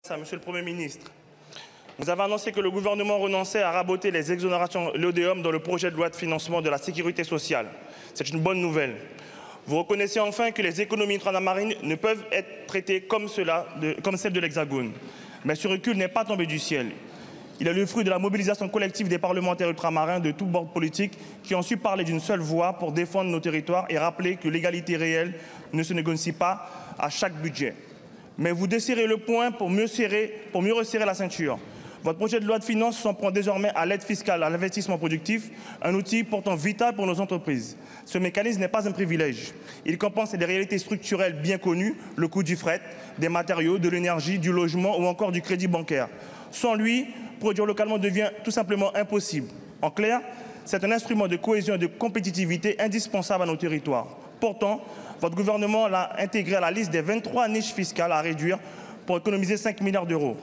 Monsieur le Premier ministre, vous avez annoncé que le gouvernement renonçait à raboter les exonérations l'ODEOM dans le projet de loi de financement de la sécurité sociale. C'est une bonne nouvelle. Vous reconnaissez enfin que les économies ultramarines ne peuvent être traitées comme celles de l'Hexagone. Mais ce recul n'est pas tombé du ciel. Il est le fruit de la mobilisation collective des parlementaires ultramarins de tous bords politiques qui ont su parler d'une seule voix pour défendre nos territoires et rappeler que l'égalité réelle ne se négocie pas à chaque budget. Mais vous desserrez le poing pour mieux resserrer la ceinture. Votre projet de loi de finances s'en prend désormais à l'aide fiscale à l'investissement productif, un outil pourtant vital pour nos entreprises. Ce mécanisme n'est pas un privilège. Il compense des réalités structurelles bien connues, le coût du fret, des matériaux, de l'énergie, du logement ou encore du crédit bancaire. Sans lui, produire localement devient tout simplement impossible. En clair, c'est un instrument de cohésion et de compétitivité indispensable à nos territoires. Pourtant, votre gouvernement l'a intégré à la liste des 23 niches fiscales à réduire pour économiser 5 milliards d'euros.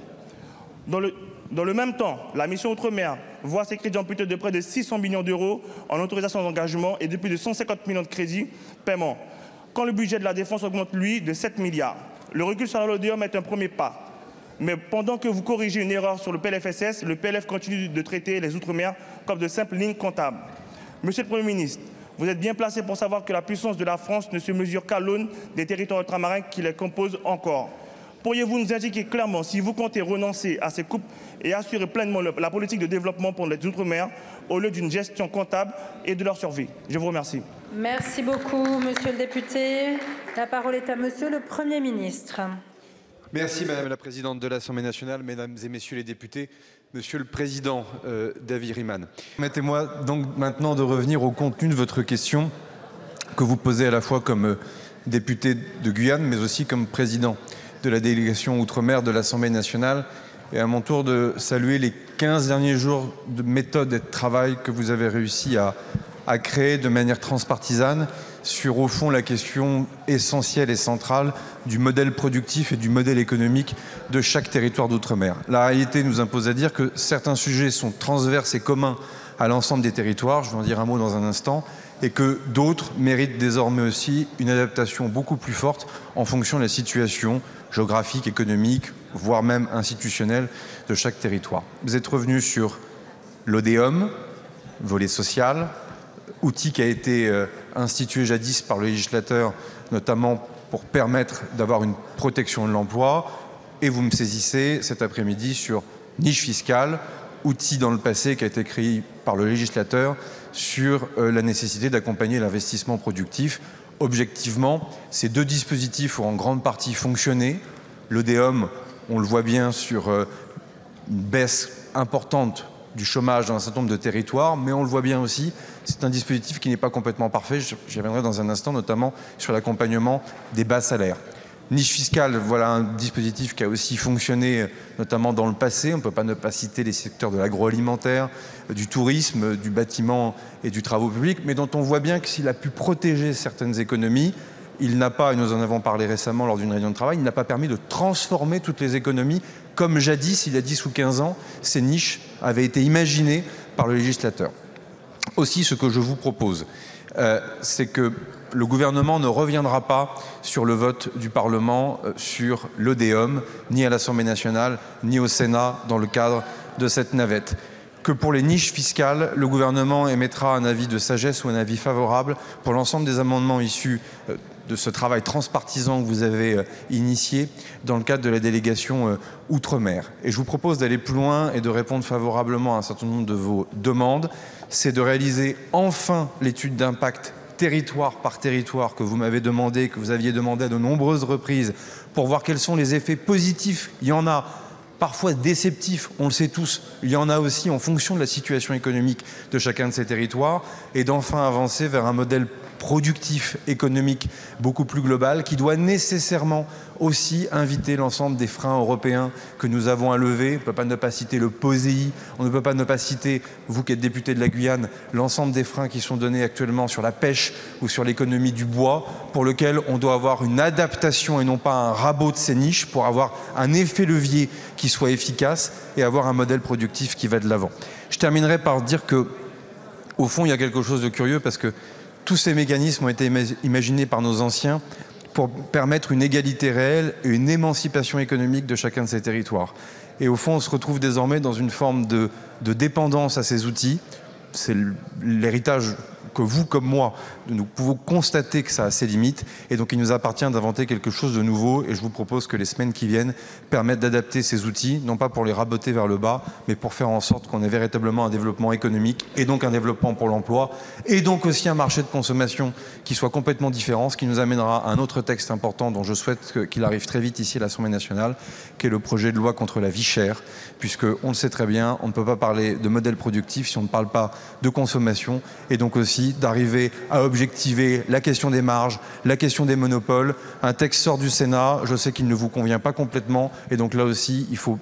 Dans le même temps, la mission Outre-mer voit ses crédits amputés de près de 600 millions d'euros en autorisation d'engagement et de plus de 150 millions de crédits paiement. Quand le budget de la défense augmente, lui, de 7 milliards. Le recul sur l'ODEOM est un premier pas. Mais pendant que vous corrigez une erreur sur le PLFSS, le PLF continue de traiter les Outre-mer comme de simples lignes comptables. Monsieur le Premier ministre, vous êtes bien placé pour savoir que la puissance de la France ne se mesure qu'à l'aune des territoires ultramarins qui les composent encore. Pourriez-vous nous indiquer clairement si vous comptez renoncer à ces coupes et assurer pleinement la politique de développement pour les Outre-mer au lieu d'une gestion comptable et de leur survie? Je vous remercie. Merci beaucoup, monsieur le député. La parole est à monsieur le Premier ministre. Merci Madame la Présidente de l'Assemblée nationale, Mesdames et Messieurs les députés, Monsieur le Président David Riemann. Permettez-moi donc maintenant de revenir au contenu de votre question que vous posez à la fois comme député de Guyane, mais aussi comme président de la délégation Outre-mer de l'Assemblée nationale, et à mon tour de saluer les 15 derniers jours de méthode et de travail que vous avez réussi à créer de manière transpartisane sur, au fond, la question essentielle et centrale du modèle productif et du modèle économique de chaque territoire d'outre-mer. La réalité nous impose à dire que certains sujets sont transverses et communs à l'ensemble des territoires, je vais en dire un mot dans un instant, et que d'autres méritent désormais aussi une adaptation beaucoup plus forte en fonction de la situation géographique, économique, voire même institutionnelle de chaque territoire. Vous êtes revenu sur l'ODEOM, volet social, outil qui a été institué jadis par le législateur, notamment pour permettre d'avoir une protection de l'emploi. Et vous me saisissez cet après-midi sur niche fiscale, outil dans le passé qui a été créé par le législateur sur la nécessité d'accompagner l'investissement productif. Objectivement, ces deux dispositifs ont en grande partie fonctionné. L'ODEOM, on le voit bien sur une baisse importante du chômage dans un certain nombre de territoires, mais on le voit bien aussi, c'est un dispositif qui n'est pas complètement parfait. J'y reviendrai dans un instant, notamment sur l'accompagnement des bas salaires. Niche fiscale, voilà un dispositif qui a aussi fonctionné, notamment dans le passé. On ne peut pas ne pas citer les secteurs de l'agroalimentaire, du tourisme, du bâtiment et du travaux publics, mais dont on voit bien que s'il a pu protéger certaines économies, il n'a pas, et nous en avons parlé récemment lors d'une réunion de travail, il n'a pas permis de transformer toutes les économies comme jadis, il y a 10 ou 15 ans, ces niches avaient été imaginées par le législateur. Aussi, ce que je vous propose, c'est que le gouvernement ne reviendra pas sur le vote du Parlement sur l'ODEOM, ni à l'Assemblée nationale, ni au Sénat, dans le cadre de cette navette. Que pour les niches fiscales, le gouvernement émettra un avis de sagesse ou un avis favorable pour l'ensemble des amendements issus de ce travail transpartisan que vous avez initié dans le cadre de la délégation Outre-mer. Et je vous propose d'aller plus loin et de répondre favorablement à un certain nombre de vos demandes. C'est de réaliser enfin l'étude d'impact territoire par territoire que vous m'avez demandé, que vous aviez demandé à de nombreuses reprises, pour voir quels sont les effets positifs. Il y en a parfois déceptifs, on le sait tous, il y en a aussi en fonction de la situation économique de chacun de ces territoires, et d'enfin avancer vers un modèle productif, économique, beaucoup plus global, qui doit nécessairement aussi inviter l'ensemble des freins européens que nous avons à lever. On ne peut pas ne pas citer le POSEI, on ne peut pas ne pas citer, vous qui êtes député de la Guyane, l'ensemble des freins qui sont donnés actuellement sur la pêche ou sur l'économie du bois, pour lequel on doit avoir une adaptation et non pas un rabot de ces niches, pour avoir un effet levier qui soit efficace et avoir un modèle productif qui va de l'avant. Je terminerai par dire que, au fond, il y a quelque chose de curieux, parce que tous ces mécanismes ont été imaginés par nos anciens pour permettre une égalité réelle et une émancipation économique de chacun de ces territoires. Et au fond, on se retrouve désormais dans une forme de dépendance à ces outils. C'est l'héritage que vous, comme moi, nous pouvons constater que ça a ses limites. Et donc, il nous appartient d'inventer quelque chose de nouveau. Et je vous propose que les semaines qui viennent permettent d'adapter ces outils, non pas pour les raboter vers le bas, mais pour faire en sorte qu'on ait véritablement un développement économique et donc un développement pour l'emploi et donc aussi un marché de consommation qui soit complètement différent, ce qui nous amènera à un autre texte important dont je souhaite qu'il arrive très vite ici à l'Assemblée nationale, qui est le projet de loi contre la vie chère, puisque on le sait très bien, on ne peut pas parler de modèle productif si on ne parle pas de consommation et donc aussi d'arriver à objectiver la question des marges, la question des monopoles. Un texte sort du Sénat, je sais qu'il ne vous convient pas complètement et donc là aussi il faut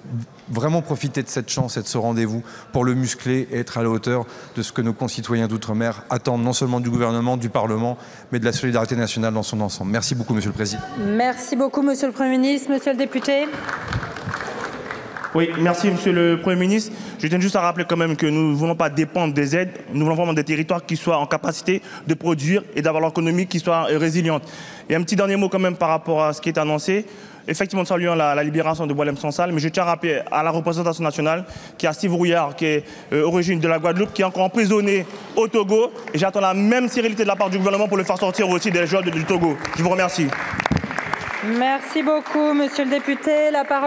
vraiment profiter de cette chance et de ce rendez-vous pour le muscler et être à la hauteur de ce que nos concitoyens d'outre-mer attendent non seulement du gouvernement, du Parlement, mais de la solidarité nationale dans son ensemble. Merci beaucoup, Monsieur le Président. Merci beaucoup, Monsieur le Premier ministre. Monsieur le député. Oui, merci Monsieur le Premier ministre. Je tiens juste à rappeler quand même que nous ne voulons pas dépendre des aides, nous voulons vraiment des territoires qui soient en capacité de produire et d'avoir l'économie qui soit résiliente. Et un petit dernier mot quand même par rapport à ce qui est annoncé. Effectivement, nous saluons la libération de Boualem Sansal, mais je tiens à rappeler à la représentation nationale qu'il y a Steve Rouillard, qui est origine de la Guadeloupe, qui est encore emprisonné au Togo. Et j'attends la même sérénité de la part du gouvernement pour le faire sortir aussi des joueurs du Togo. Je vous remercie. Merci beaucoup, Monsieur le député. La parole